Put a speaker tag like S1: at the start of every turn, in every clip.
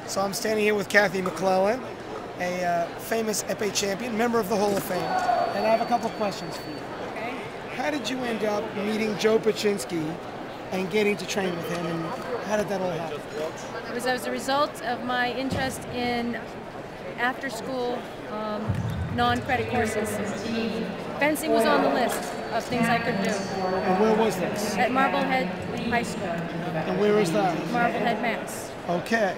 S1: So I'm standing here with Cathy McClellan, a famous épée champion, member of the Hall of Fame, and I have a couple of questions for you.
S2: Okay.
S1: How did you end up meeting Joe Paczynski and getting to train with him, and how did that all happen?
S2: It was as a result of my interest in after-school non-credit courses. Fencing was on the list of things I could do.
S1: And where was this?
S2: At Marblehead High School.
S1: And where is that?
S2: Marblehead, Mass.
S1: Okay.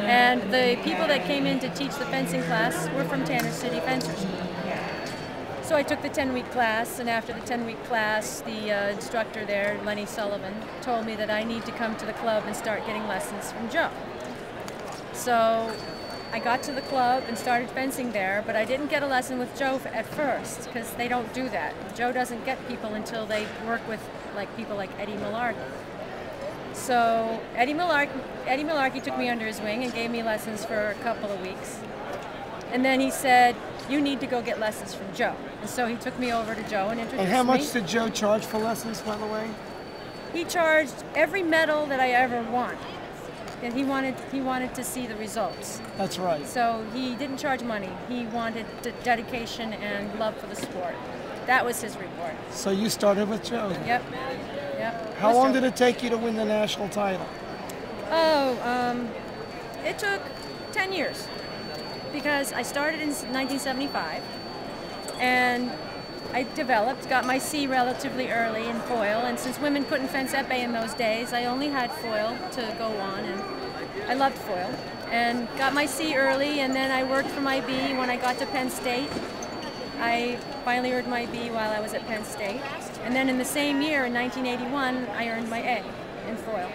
S2: And the people that came in to teach the fencing class were from Tanner City Fencer School. So I took the 10-week class, and after the 10-week class, the instructor there, Lenny Sullivan, told me that I need to come to the club and start getting lessons from Joe. So I got to the club and started fencing there, but I didn't get a lesson with Joe at first, because they don't do that. Joe doesn't get people until they work with people like Eddie Malarkey. So Eddie Malarkey took me under his wing and gave me lessons for a couple of weeks. And then he said, "You need to go get lessons from Joe." And so he took me over to Joe and introduced me.
S1: And how much did Joe charge for lessons, by the way?
S2: He charged every medal that I ever won. And he wanted to see the results.
S1: That's right.
S2: So he didn't charge money. He wanted dedication and love for the sport. That was his reward.
S1: So you started with Joe?
S2: Yep. Yep.
S1: How long did it take you to win the national title?
S2: Oh, it took 10 years. Because I started in 1975, and I got my C relatively early in foil, and since women couldn't fence épée in those days, I only had foil to go on, and I loved foil. And got my C early, and then I worked for my B when I got to Penn State. I finally earned my B while I was at Penn State. And then in the same year, in 1981, I earned my A in foil.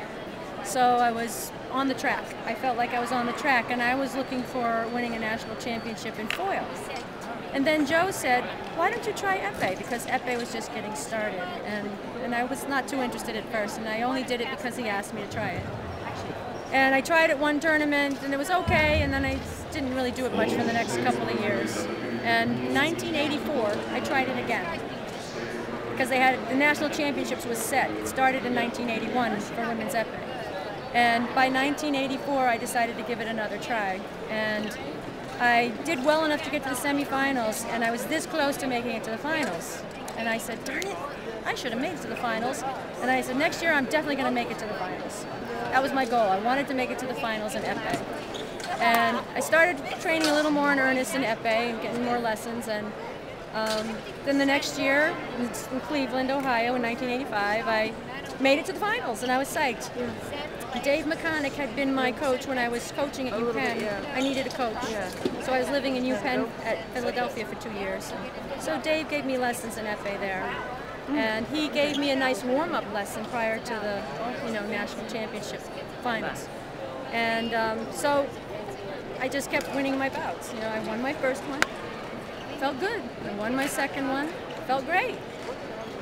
S2: So I was on the track. I felt like I was on the track, and I was looking for winning a national championship in foil. And then Joe said, "Why don't you try épée?" Because épée was just getting started, and I was not too interested at first, and I only did it because he asked me to try it. And I tried it one tournament, and it was okay, and then I didn't really do it much for the next couple of years. And in 1984, I tried it again, because the national championships was set. It started in 1981 for women's épée. And by 1984, I decided to give it another try. And I did well enough to get to the semifinals, and I was this close to making it to the finals. And I said, darn it, I should have made it to the finals. And I said, next year I'm definitely going to make it to the finals. That was my goal. I wanted to make it to the finals in épée. And I started training a little more in earnest in épée and getting more lessons. And then the next year, in Cleveland, Ohio, in 1985, I made it to the finals, and I was psyched. Dave McConaughey had been my coach when I was coaching at UPenn. I needed a coach. So I was living in UPenn at Philadelphia for 2 years. So Dave gave me lessons in épée there. And he gave me a nice warm-up lesson prior to the national championship finals. And so I just kept winning my bouts. I won my first one. Felt good. I won my second one. Felt great.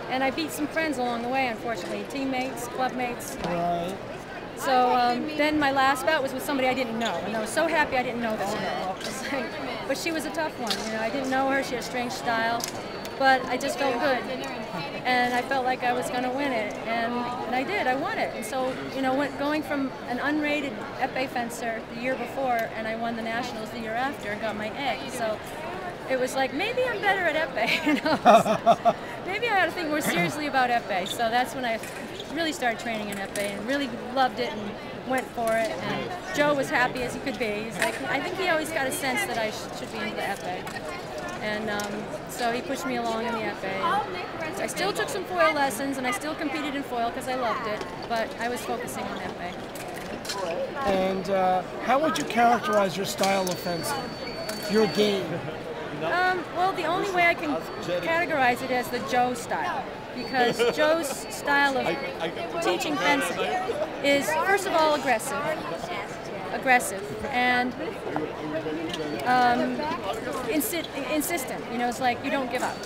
S2: And I beat some friends along the way, unfortunately. Teammates, clubmates.
S1: Right.
S2: So then my last bout was with somebody I didn't know, and I was so happy I didn't know this girl. But she was a tough one. I didn't know her. She had a strange style, but I just felt good, and I felt like I was going to win it, and I did. I won it. And so going from an unrated épée fencer the year before, and I won the nationals the year after and got my A. So it was like, maybe I'm better at épée. Maybe I ought to think more seriously about épée. So that's when I really started training in épée and really loved it and went for it. And Joe was happy as he could be. He's like, I think he always got a sense that I should be into the épée. And so he pushed me along in the épée. And I still took some foil lessons, and I still competed in foil because I loved it, but I was focusing on épée.
S1: And how would you characterize your style of fencing, your game?
S2: Well, the only way I can categorize it as the Joe style, because Joe's style of teaching fencing is, first of all, aggressive, and insistent. It's like you don't give up.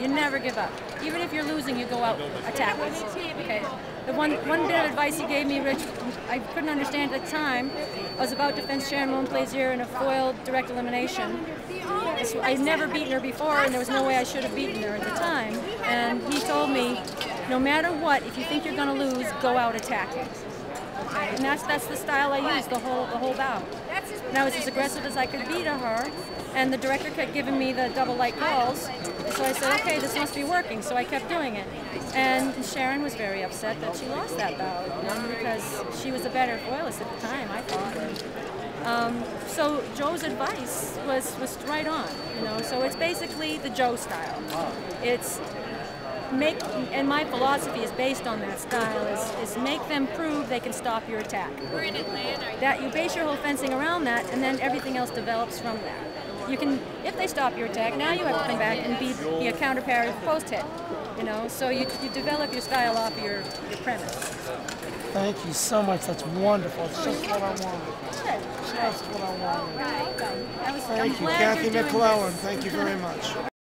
S2: You never give up. Even if you're losing, you go out attacking. Okay. The one bit of advice he gave me, which I couldn't understand at the time, I was about to fence Sharon Montplaisir in a foil direct elimination. I'd never beaten her before, and there was no way I should have beaten her at the time. And he told me, no matter what, if you think you're going to lose, go out attacking. And that's the style I used the whole bout. And I was as aggressive as I could be to her, and the director kept giving me the double light calls. So I said, okay, this must be working. So I kept doing it. And Sharon was very upset that she lost that bout, because she was a better foilist at the time, I thought. So Joe's advice was right on, So it's basically the Joe style. It's and my philosophy is based on that style, is make them prove they can stop your attack. That you base your whole fencing around that, and then everything else develops from that. You can, if they stop your attack, now you have to come back and be a counter parry post hit. So you develop your style off your premise.
S1: Thank you so much. That's wonderful. It's just what I wanted. Just what I wanted. Thank you, Cathy McClellan. Thank you very much.